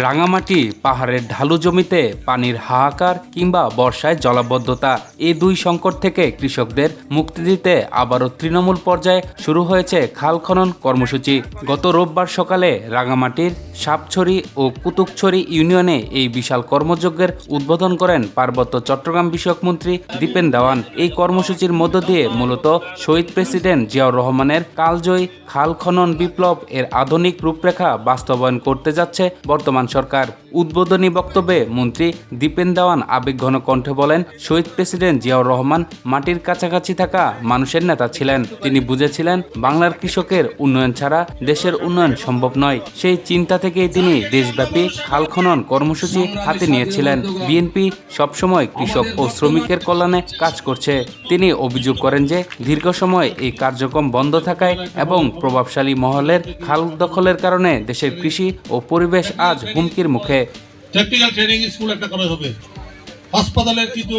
রাঙামাটি পাহাড়ের ঢালু জমিতে পানির হাহাকার কিংবা বর্ষায় জলাবদ্ধতা এই দুই সংকট থেকে কৃষকদের মুক্তি দিতে আবারও তৃণমূল পর্যায়ে শুরু হয়েছে খাল খনন কর্মসূচি। গত রোববার সকালে রাঙামাটির সাপছড়ি ও কুতুকছড়ি ইউনিয়নে এই বিশাল কর্মযজ্ঞের উদ্বোধন করেন পার্বত্য চট্টগ্রাম বিষয়ক মন্ত্রী দীপেন দেওয়ান। এই কর্মসূচির মধ্য দিয়ে মূলত শহীদ প্রেসিডেন্ট জিয়াউর রহমানের কালজয়ী খাল খনন বিপ্লব এর আধুনিক রূপরেখা বাস্তবায়ন করতে যাচ্ছে বর্তমান সরকার। উদ্বোধনী বক্তব্যে মন্ত্রী দীপেন দেওয়ান আবেগঘন কণ্ঠে বলেন, শহীদ প্রেসিডেন্ট জিয়াউর রহমান মাটির কাছাকাছি থাকা মানুষের নেতা ছিলেন। তিনি বুঝেছিলেন বাংলার কৃষকের উন্নয়ন ছাড়া দেশের উন্নয়ন সম্ভব নয়। সেই চিন্তা থেকেই তিনি দেশব্যাপী খাল খনন কর্মসূচি হাতে নিয়েছিলেন। বিএনপি সবসময় কৃষক ও শ্রমিকের কল্যাণে কাজ করছে। তিনি অভিযোগ করেন যে দীর্ঘ সময় এই কার্যক্রম বন্ধ থাকায় এবং প্রভাবশালী মহলের খাল দখলের কারণে দেশের কৃষি ও পরিবেশ আজ হুমকির মুখে। টেকনিক্যাল ট্রেনিং স্কুল একটা করা হবে, হাসপাতালের কিছু।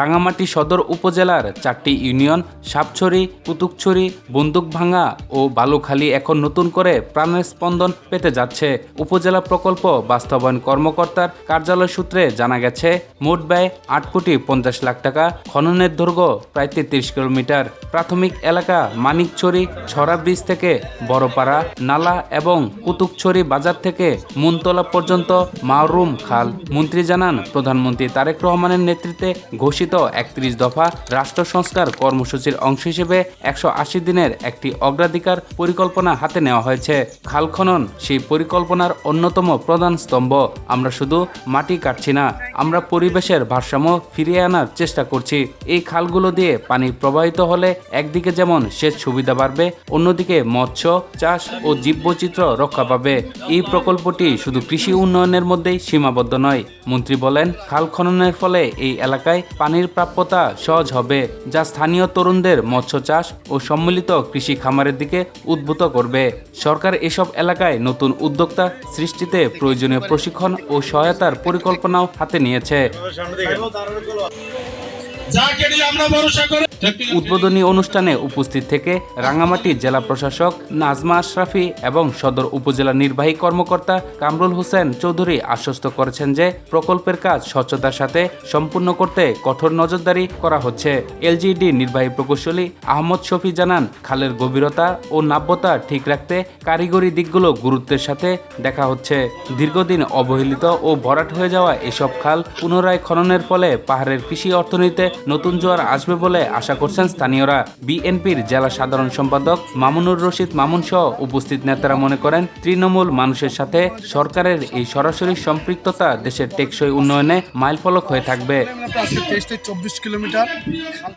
রাঙামাটি সদর উপজেলার 4টি ইউনিয়ন সাপছড়ি, কুতুকছড়ি, বন্দুকভাঙ্গা ও বালুখালী এখন নতুন করে প্রাণের স্পন্দন পেতে যাচ্ছে। উপজেলা প্রকল্প বাস্তবায়ন কর্মকর্তার কার্যালয় সূত্রে জানা গেছে, মোট ব্যয় 8,50,00,000 টাকা, খননের দৈর্ঘ্য প্রায় 33 কিলোমিটার। প্রাথমিক এলাকা মানিকছড়ি ছড়া ব্রিজ থেকে বড়পাড়া নালা এবং কুতুকছড়ি বাজার থেকে মুনতলা পর্যন্ত মারুম খাল। মন্ত্রী জানান, প্রধানমন্ত্রী তারেক রহমানের নেতৃত্বে ঘোষিত 31 দফা রাষ্ট্র সংস্কার কর্মসূচির অংশ হিসেবে 180 দিনের একটি অগ্রাধিকার পরিকল্পনা হাতে নেওয়া হয়েছে। খাল খনন সেই পরিকল্পনার অন্যতম প্রধান স্তম্ভ। আমরা শুধু মাটি কাটছি না, আমরা পরিবেশের ভারসাম্য ফিরিয়ে আনার চেষ্টা করছি। এই খালগুলো দিয়ে পানি প্রবাহিত হলে একদিকে যেমন সেচ সুবিধা বাড়বে, অন্যদিকে মৎস্য চাষ ও জীববৈচিত্র্য রক্ষা পাবে। এই প্রকল্পটি শুধু কৃষি উন্নয়নের মধ্যেই সীমাবদ্ধ নয়। মন্ত্রী বলেন, খাল খননের ফলে এই এলাকায় পানির প্রাপ্যতা সহজ হবে, যা স্থানীয় তরুণদের মৎস্য চাষ ও সম্মিলিত কৃষি খামারের দিকে উদ্বুদ্ধ করবে। সরকার এসব এলাকায় নতুন উদ্যোক্তা সৃষ্টিতে প্রয়োজনীয় প্রশিক্ষণ ও সহায়তার পরিকল্পনাও হাতে নিয়েছে। উদ্বোধনী অনুষ্ঠানে উপস্থিত থেকে রাঙামাটি জেলা প্রশাসক নাজমা আশরাফি এবং সদর উপজেলা নির্বাহী কর্মকর্তা কামরুল হোসেন চৌধুরী আশ্বস্ত করেছেন যে প্রকল্পের কাজ স্বচ্ছতার সাথে সম্পূর্ণ করতে কঠোর নজরদারি করা হচ্ছে। এলজিইডি নির্বাহী প্রকৌশলী আহমদ শফি জানান, খালের গভীরতা ও নাব্যতা ঠিক রাখতে কারিগরি দিকগুলো গুরুত্বের সাথে দেখা হচ্ছে। দীর্ঘদিন অবহেলিত ও ভরাট হয়ে যাওয়া এসব খাল পুনরায় খননের ফলে পাহাড়ের কৃষি অর্থনীতিতে নতুন জোয়ার আসবে বলে আশা করছেন স্থানীয়রা। বিএনপির জেলা সাধারণ সম্পাদক মামুনুর রশিদ মামুন সহ উপস্থিত নেতারা মনে করেন, তৃণমূল মানুষের সাথে সরকারের এই সরাসরি সম্পৃক্ততা দেশের টেকসই উন্নয়নে মাইলফলক হয়ে থাকবে। 23 থেকে 24 কিলোমিটার